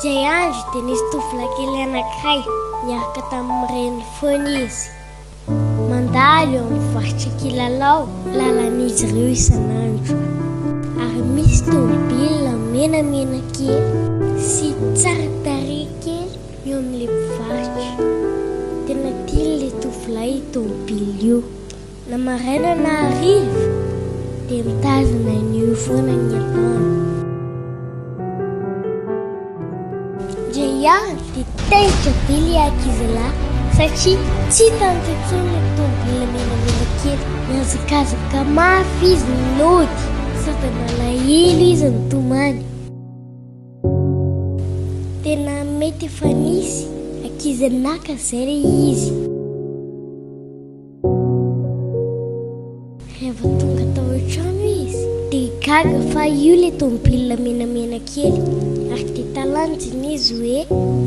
Jay andro dia nisy tovolahy kely anankiray niaraka tamin'ny reny foana izy. Mandalo eo amin'ny varotra kilalao, lalan'izy ireo isan'andro. Ary misy tômôbila menamena kely sy tsara tarehy kely eo amin'ilay mpivarotra. Tena tian'ilay tovolahy tômôbila io. Na maraina na hariva dia mitazana an'io foana ny ataony. Jay andro dia taitra be ilay ankizilahy satria tsy hitany intsony ilay tômôbila menamena kely. Miazakazaka mafy izy nilody sady malahelo izy nitomany. Tena mety efa nisy ankizy naka izay ilay izy. Rehefa tonga tao an-trano izy dia gaga fa io ilay tômôbila menamena kely. Ary dia talanjiny izy hoe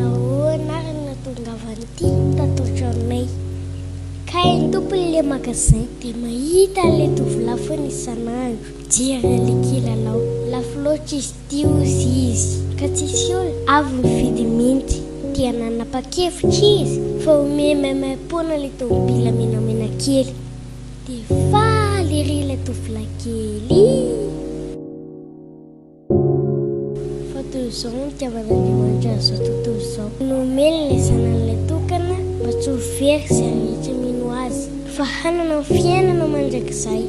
ahoana ary nahatongavan'ity tato an-tranonay. Ka ny tompon'ilay magasin dia mahita an'ilay tovolahy foana isan'andro mijery an'ilay kilalao. Lafo loatra izy tia hozy izy ka tsisy olona avy mividy mihitsy. Dia nanapa-kevitra izy fa omemaimam-pona ilay tômôbila menamena kely. Dia faly ery ilay tovolahy kely. Fa toy izao ny tiavan'Andriamanitra an'izao tontolo izao. Nomeny ilay zanan'ilay tokana mba tsy ho very izay rehetra mino azy, fa hanana ny fiainana mandrakizay.